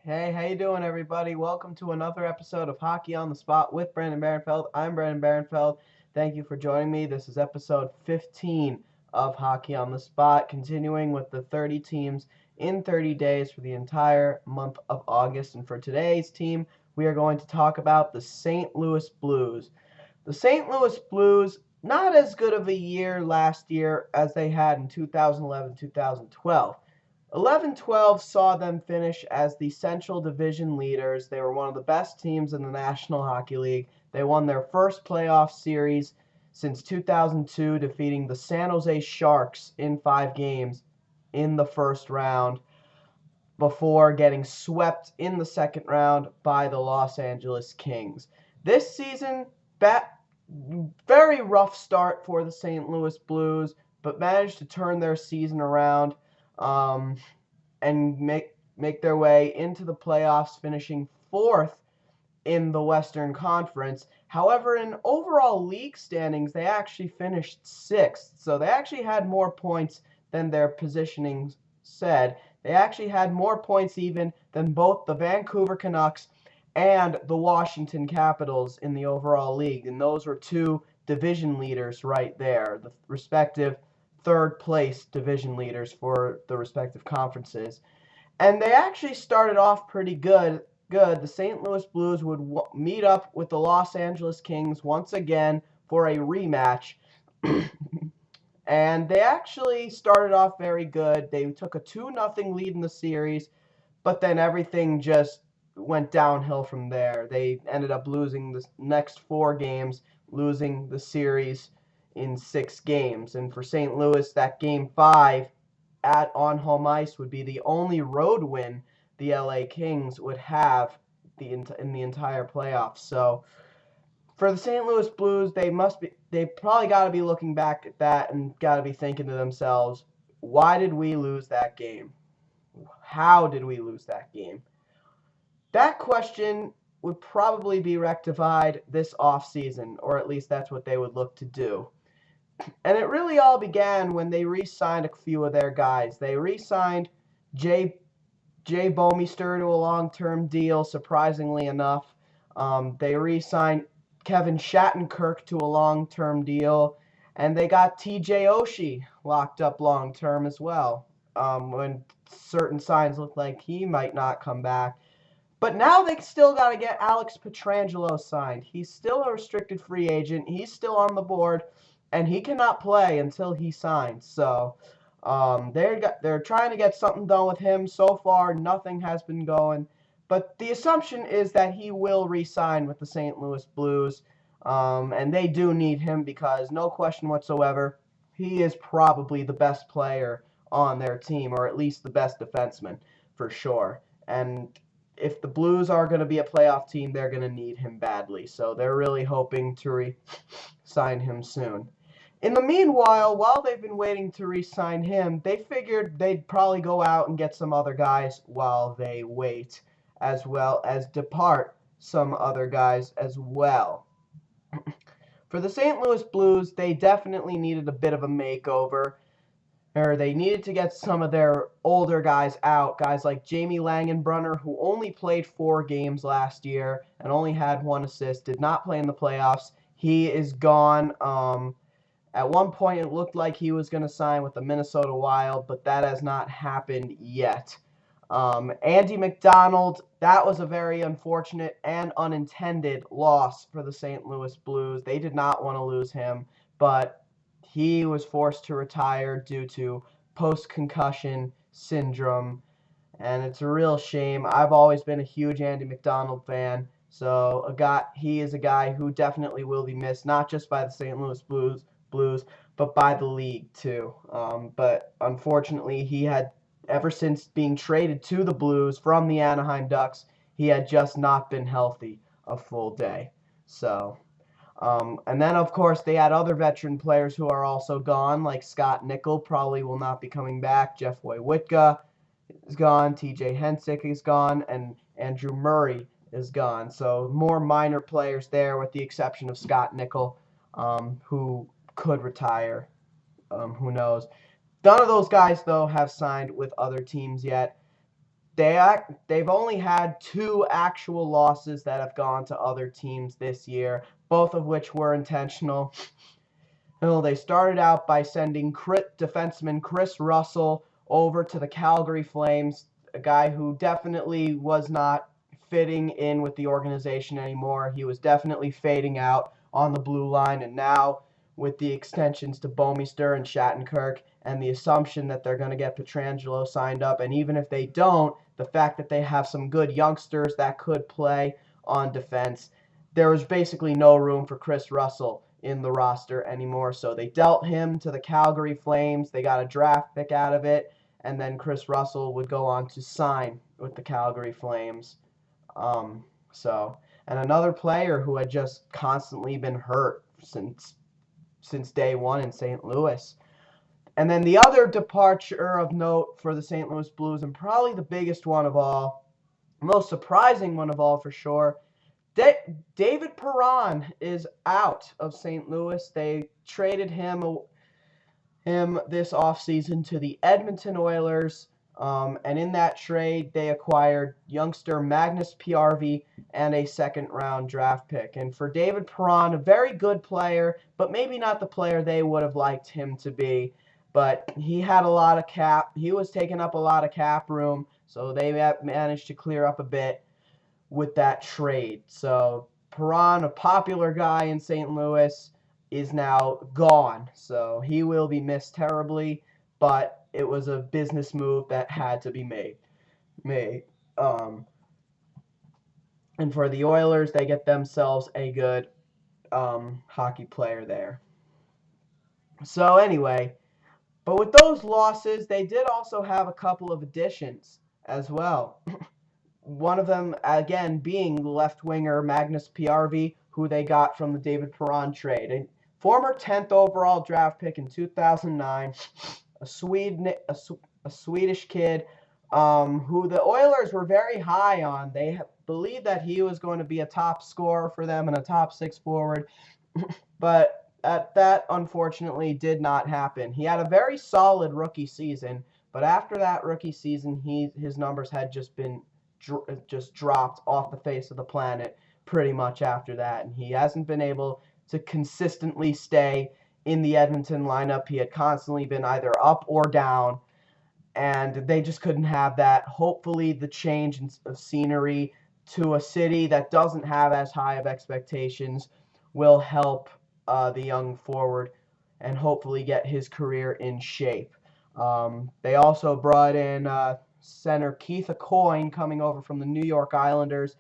Hey, how you doing, everybody? Welcome to another episode of Hockey on the Spot with Brandon Barenfeld. I'm Brandon Barenfeld. Thank you for joining me. This is episode 15 of Hockey on the Spot, continuing with the 30 teams in 30 days for the entire month of August. And for today's team, we are going to talk about the St. Louis Blues. The St. Louis Blues, not as good of a year last year as they had in 2011 2012. 11-12 saw them finish as the Central Division leaders. They were one of the best teams in the National Hockey League. They won their first playoff series since 2002, defeating the San Jose Sharks in 5 games in the first round before getting swept in the second round by the Los Angeles Kings. This season, very rough start for the St. Louis Blues, but managed to turn their season around and make their way into the playoffs, finishing fourth in the Western Conference. However, in overall league standings, they actually finished sixth, so they actually had more points than their positioning said. They actually had more points even than both the Vancouver Canucks and the Washington Capitals in the overall league, and those were two division leaders right there, the respective third place division leaders for the respective conferences. And they actually started off pretty good. The St. Louis Blues would meet up with the Los Angeles Kings once again for a rematch. And they actually started off very good. They took a 2-0 lead in the series, but then everything just went downhill from there. They ended up losing the next 4 games, losing the series in 6 games. And for St. Louis, that game 5 on home ice would be the only road win the LA Kings would have in the entire playoffs. So for the St. Louis Blues, they probably got to be looking back at that and got to be thinking to themselves, why did we lose that game? How did we lose that game? That question would probably be rectified this offseason, or at least that's what they would look to do. And it really all began when they re-signed a few of their guys. They re-signed Jay Bouwmeester to a long-term deal, surprisingly enough. They re-signed Kevin Shattenkirk to a long-term deal, and they got TJ Oshie locked up long-term as well, when certain signs look like he might not come back. But now they still got to get Alex Pietrangelo signed. He's still a restricted free agent. He's still on the board, and he cannot play until he signs. So they're trying to get something done with him. So far, nothing has been going. But the assumption is that he will re-sign with the St. Louis Blues, and they do need him because no question whatsoever, he is probably the best player on their team, or at least the best defenseman for sure. And if the Blues are going to be a playoff team, they're going to need him badly. So they're really hoping to re-sign him soon. In the meanwhile, while they've been waiting to re-sign him, they figured they'd probably go out and get some other guys while they wait, as well as depart some other guys as well. For the St. Louis Blues, they definitely needed a bit of a makeover. Or they needed to get some of their older guys out, guys like Jamie Langenbrunner, who only played 4 games last year and only had 1 assist, did not play in the playoffs. He is gone. At one point, it looked like he was going to sign with the Minnesota Wild, but that has not happened yet. Andy McDonald, that was a very unfortunate and unintended loss for the St. Louis Blues. They did not want to lose him, but he was forced to retire due to post-concussion syndrome, and it's a real shame. I've always been a huge Andy McDonald fan, so he is a guy who definitely will be missed, not just by the St. Louis Blues, but by the league too. But unfortunately, he had ever since being traded to the Blues from the Anaheim Ducks, he had just not been healthy a full day. So, and then of course they had other veteran players who are also gone, like Scott Nickel probably will not be coming back. Jeff Wojciechowski is gone. TJ Hensick is gone, and Andrew Murray is gone. So more minor players there, with the exception of Scott Nickel, who could retire. Who knows? None of those guys, though, have signed with other teams yet. they've only had 2 actual losses that have gone to other teams this year, both of which were intentional. Well, they started out by sending defenseman Chris Russell over to the Calgary Flames, a guy who definitely was not fitting in with the organization anymore. He was definitely fading out on the blue line, and now with the extensions to Bouwmeester and Shattenkirk and the assumption that they're going to get Pietrangelo signed up, and even if they don't, the fact that they have some good youngsters that could play on defense, there was basically no room for Chris Russell in the roster anymore. So they dealt him to the Calgary Flames. They got a draft pick out of it, and then Chris Russell would go on to sign with the Calgary Flames. And another player who had just constantly been hurt since day one in St. Louis. And then the other departure of note for the St. Louis Blues, and probably the biggest one of all, most surprising one of all for sure, David Perron is out of St. Louis. They traded him this offseason to the Edmonton Oilers. And in that trade, they acquired youngster Magnus PRV and a second-round draft pick. And for David Perron, a very good player, but maybe not the player they would have liked him to be. But he had a lot of cap. He was taking up a lot of cap room, so they managed to clear up a bit with that trade. So Perron, a popular guy in St. Louis, is now gone. So he will be missed terribly, but it was a business move that had to be made. And for the Oilers, they get themselves a good hockey player there. So anyway, but with those losses, they did also have a couple of additions as well. One of them, again, being left winger Magnus PRV, who they got from the David Perron trade. A former 10th overall draft pick in 2009, a Swedish kid who the Oilers were very high on. They believed that he was going to be a top scorer for them and a top 6 forward, but that unfortunately did not happen. He had a very solid rookie season, but after that rookie season, his numbers had just dropped off the face of the planet pretty much after that, and he hasn't been able to consistently stay in the Edmonton lineup. He had constantly been either up or down, and they just couldn't have that. Hopefully the change of scenery to a city that doesn't have as high of expectations will help the young forward and hopefully get his career in shape. They also brought in center Keith Aucoin coming over from the New York Islanders.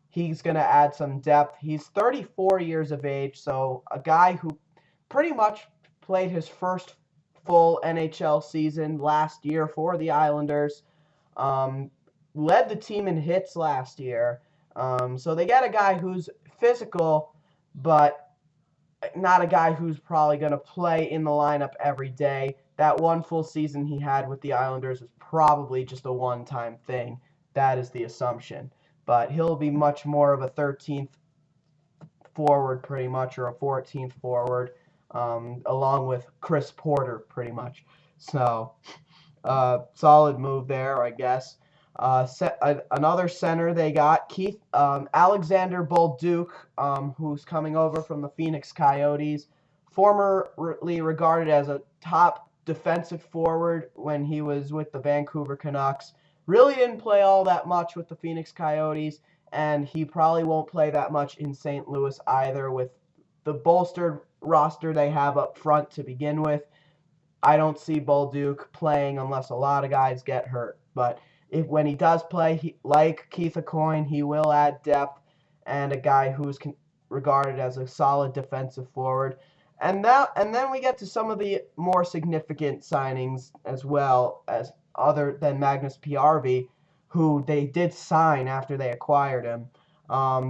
He's going to add some depth. He's 34 years of age, so a guy who pretty much played his first full NHL season last year for the Islanders. Led the team in hits last year. So they got a guy who's physical, but not a guy who's probably going to play in the lineup every day. That one full season he had with the Islanders was probably just a one-time thing. That is the assumption. But he'll be much more of a 13th forward pretty much, or a 14th forward, along with Chris Porter pretty much. So, solid move there, I guess. Another center they got, Alexander Bolduc, who's coming over from the Phoenix Coyotes, formerly regarded as a top defensive forward when he was with the Vancouver Canucks. Really didn't play all that much with the Phoenix Coyotes, and he probably won't play that much in St. Louis either with the bolstered roster they have up front to begin with. I don't see Bolduc playing unless a lot of guys get hurt, but when he does play, like Keith Aucoin, he will add depth and a guy who's regarded as a solid defensive forward. And then we get to some of the more significant signings as well, as other than Magnus PRV, who they did sign after they acquired him.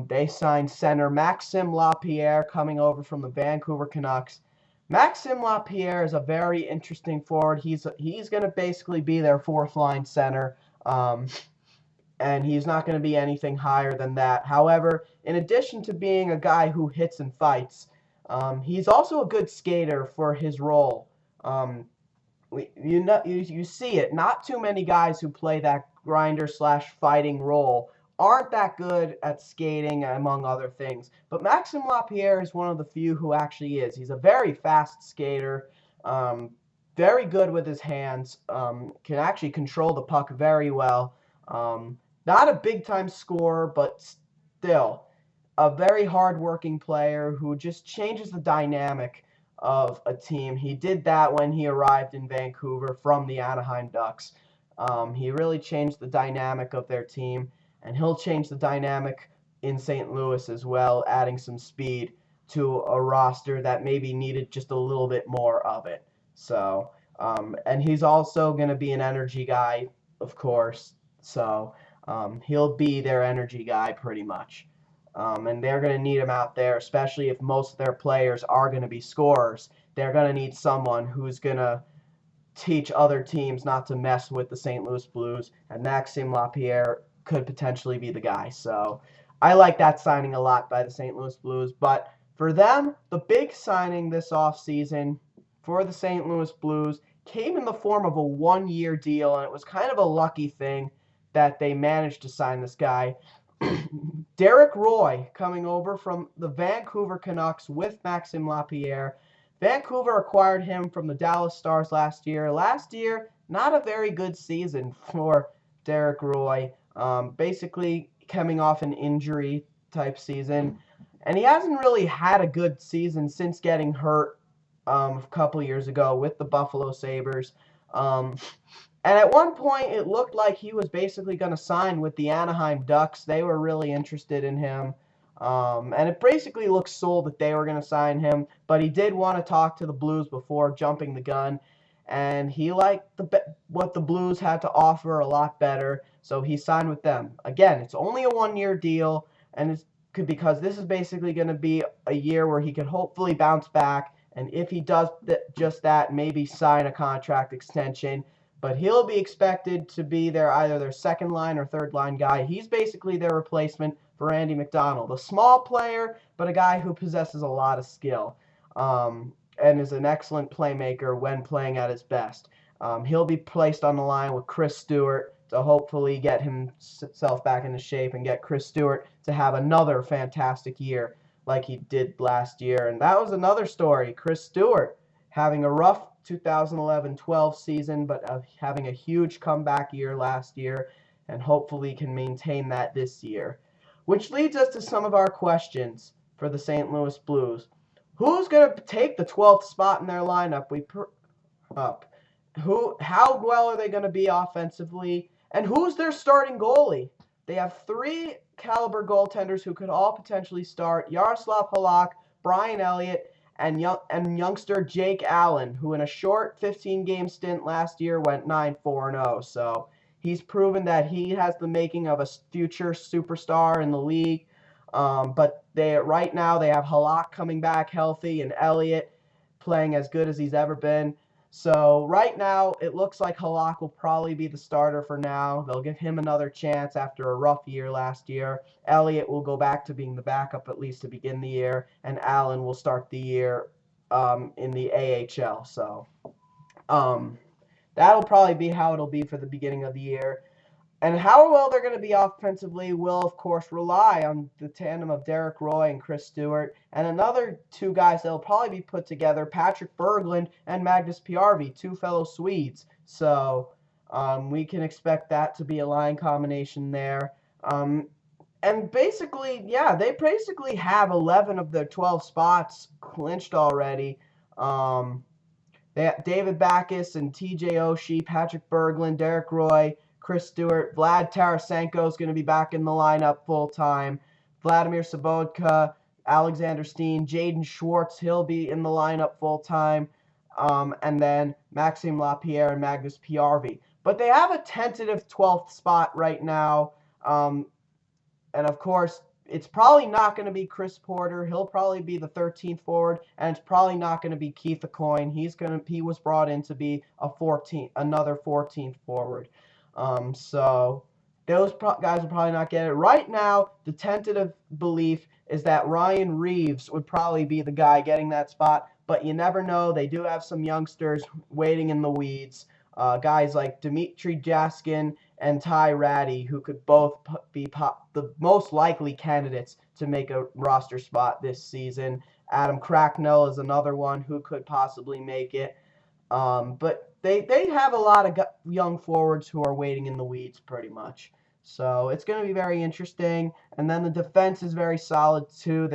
They signed center Maxime Lapierre coming over from the Vancouver Canucks. Maxime Lapierre is a very interesting forward. He's going to basically be their fourth-line center. And he's not going to be anything higher than that. However, in addition to being a guy who hits and fights, he's also a good skater for his role. you see it. Not too many guys who play that grinder slash fighting role aren't that good at skating, among other things. But Maxime Lapierre is one of the few who actually is. He's a very fast skater, um, very good with his hands, can actually control the puck very well. Not a big time scorer, but still a very hard-working player who just changes the dynamic of a team. He did that when he arrived in Vancouver from the Anaheim Ducks. He really changed the dynamic of their team, and he'll change the dynamic in St. Louis as well, adding some speed to a roster that maybe needed just a little bit more of it. So, and he's also going to be an energy guy, of course. So, he'll be their energy guy pretty much. And they're going to need him out there, especially if most of their players are going to be scorers. They're going to need someone who's going to teach other teams not to mess with the St. Louis Blues, and Maxime Lapierre could potentially be the guy. So I like that signing a lot by the St. Louis Blues. But for them, the big signing this offseason for the St. Louis Blues came in the form of a one-year deal, and it was kind of a lucky thing that they managed to sign this guy. Derek Roy coming over from the Vancouver Canucks with Maxime Lapierre. Vancouver acquired him from the Dallas Stars last year. Last year, not a very good season for Derek Roy. Basically coming off an injury type season. And he hasn't really had a good season since getting hurt a couple years ago with the Buffalo Sabres. And at one point, it looked like he was basically going to sign with the Anaheim Ducks. They were really interested in him. And it basically looked sold that they were going to sign him. But he did want to talk to the Blues before jumping the gun. And he liked what the Blues had to offer a lot better. So he signed with them. Again, it's only a one-year deal. And it's because this is basically going to be a year where he could hopefully bounce back. And if he does just that, maybe sign a contract extension. But he'll be expected to be either their second line or third line guy. He's basically their replacement for Randy McDonald. A small player, but a guy who possesses a lot of skill and is an excellent playmaker when playing at his best. He'll be placed on the line with Chris Stewart to hopefully get himself back into shape and get Chris Stewart to have another fantastic year like he did last year. And that was another story. Chris Stewart having a rough 2011-12 season, but having a huge comeback year last year, and hopefully can maintain that this year. Which leads us to some of our questions for the St. Louis Blues. Who's going to take the 12th spot in their lineup? How well are they going to be offensively? And who's their starting goalie? They have three caliber goaltenders who could all potentially start: Yaroslav Halak, Brian Elliott, and youngster Jake Allen, who in a short 15-game stint last year went 9-4-0. So he's proven that he has the making of a future superstar in the league. But right now they have Halak coming back healthy and Elliott playing as good as he's ever been. So right now it looks like Halak will probably be the starter for now. They'll give him another chance after a rough year last year. Elliott will go back to being the backup at least to begin the year, and Allen will start the year in the AHL. So that'll probably be how it'll be for the beginning of the year. And how well they're going to be offensively will, of course, rely on the tandem of Derek Roy and Chris Stewart, and another two guys that will probably be put together, Patrick Berglund and Magnus Piarvi, two fellow Swedes. So we can expect that to be a line combination there. And basically, yeah, they basically have 11 of their 12 spots clinched already. They have David Backes and TJ Oshie, Patrick Berglund, Derek Roy, Chris Stewart. Vlad Tarasenko is going to be back in the lineup full-time. Vladimir Sobotka, Alexander Steen, Jaden Schwartz, he'll be in the lineup full-time. And then Maxime Lapierre and Magnus Piarvi. But they have a tentative 12th spot right now. And, of course, it's probably not going to be Chris Porter. He'll probably be the 13th forward, and it's probably not going to be Keith Aucoin. He was brought in to be another 14th forward. So those guys will probably not get it. Right now, the tentative belief is that Ryan Reeves would probably be the guy getting that spot, but you never know. They do have some youngsters waiting in the weeds. Guys like Dmitry Jaskin and Ty Ratty, who could both be the most likely candidates to make a roster spot this season. Adam Cracknell is another one who could possibly make it. But they have a lot of young forwards who are waiting in the weeds pretty much. So it's going to be very interesting. And then the defense is very solid too.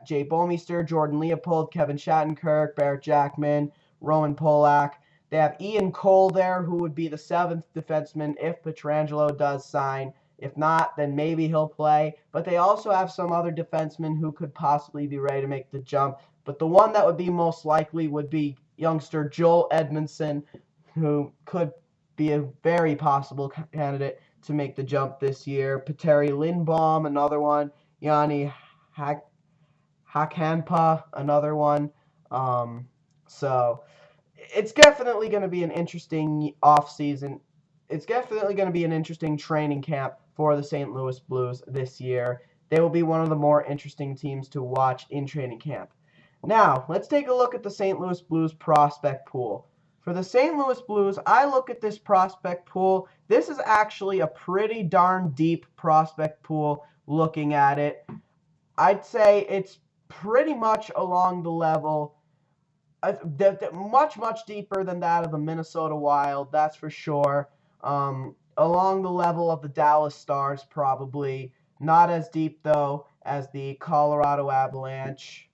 Jay Bouwmeester, Jordan Leopold, Kevin Shattenkirk, Barrett Jackman, Roman Polak. They have Ian Cole there, who would be the 7th defenseman if Pietrangelo does sign. If not, then maybe he'll play. But they also have some other defensemen who could possibly be ready to make the jump. But the one that would be most likely would be youngster Joel Edmondson, who could be a very possible candidate to make the jump this year. Petteri Lindbaum, another one. Yanni Hakanpää, another one. So it's definitely going to be an interesting offseason. It's definitely going to be an interesting training camp for the St. Louis Blues this year. They will be one of the more interesting teams to watch in training camp. Now, let's take a look at the St. Louis Blues prospect pool. For the St. Louis Blues, I look at this prospect pool. This is actually a pretty darn deep prospect pool looking at it. I'd say it's pretty much along the level, much deeper than that of the Minnesota Wild, that's for sure. Along the level of the Dallas Stars, probably. Not as deep, though, as the Colorado Avalanche,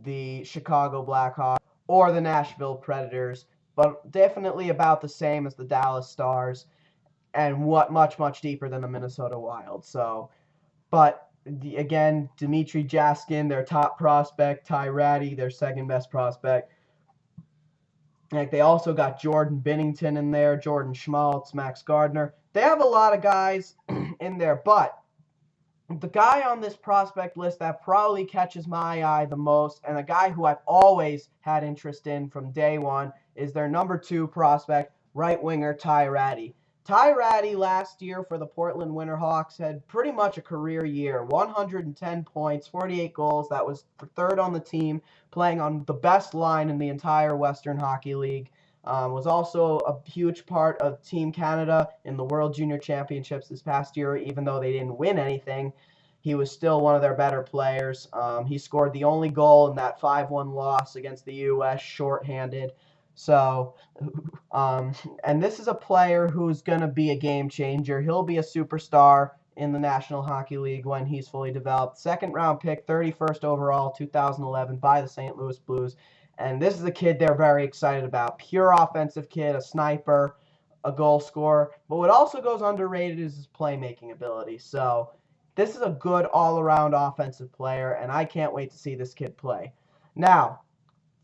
the Chicago Blackhawks, or the Nashville Predators, but definitely about the same as the Dallas Stars, and much deeper than the Minnesota Wild. So, but again, Dmitry Jaskin, their top prospect, Ty Ratty, their second best prospect. Like, they also got Jordan Binnington in there, Jordan Schmaltz, Max Gardner. They have a lot of guys in there, but the guy on this prospect list that probably catches my eye the most, and a guy who I've always had interest in from day one, is their number 2 prospect, right winger Ty Ratty. Ty Ratty last year for the Portland Winterhawks had pretty much a career year. 110 points, 48 goals. That was 3rd on the team, playing on the best line in the entire Western Hockey League. Was also a huge part of Team Canada in the World Junior Championships this past year. Even though they didn't win anything, he was still one of their better players. He scored the only goal in that 5-1 loss against the U.S. shorthanded. So, and this is a player who's going to be a game changer. He'll be a superstar in the National Hockey League when he's fully developed. 2nd round pick, 31st overall, 2011 by the St. Louis Blues. And this is a kid they're very excited about. Pure offensive kid, a sniper, a goal scorer. But what also goes underrated is his playmaking ability. So this is a good all-around offensive player, and I can't wait to see this kid play. Now,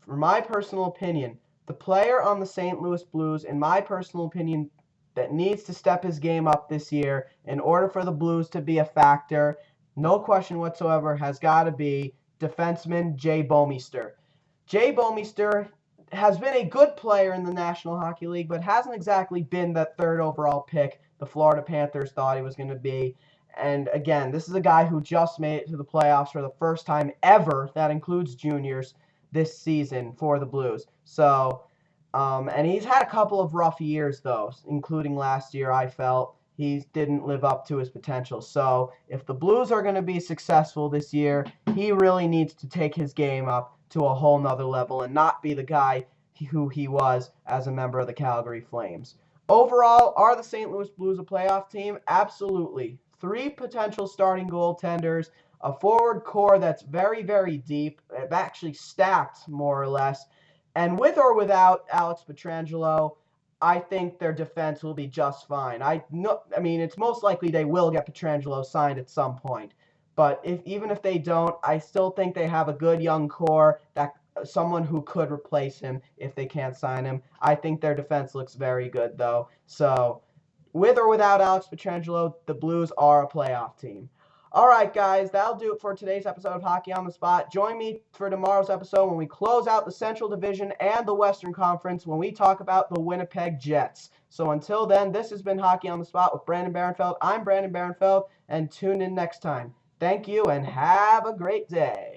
for my personal opinion, the player on the St. Louis Blues, in my personal opinion, that needs to step his game up this year in order for the Blues to be a factor, no question whatsoever, has got to be defenseman Jay Bouwmeester. Jay Bouwmeester has been a good player in the National Hockey League, but hasn't exactly been that 3rd overall pick the Florida Panthers thought he was going to be. And again, this is a guy who just made it to the playoffs for the first time ever, that includes juniors, this season for the Blues. So, and he's had a couple of rough years, though, including last year, I felt. He didn't live up to his potential. So if the Blues are going to be successful this year, he really needs to take his game up to a whole nother level and not be the guy who he was as a member of the Calgary Flames. Overall, are the St. Louis Blues a playoff team? Absolutely. 3 potential starting goaltenders, a forward core that's very deep, actually stacked more or less, and with or without Alex Pietrangelo, I think their defense will be just fine. I mean, it's most likely they will get Pietrangelo signed at some point. But even if they don't, I still think they have a good young core, that someone who could replace him if they can't sign him. I think their defense looks very good, though. So, with or without Alex Pietrangelo, the Blues are a playoff team. All right, guys, that'll do it for today's episode of Hockey on the Spot. Join me for tomorrow's episode when we close out the Central Division and the Western Conference when we talk about the Winnipeg Jets. So until then, this has been Hockey on the Spot with Brandon Barenfeld. I'm Brandon Barenfeld, and tune in next time. Thank you, and have a great day.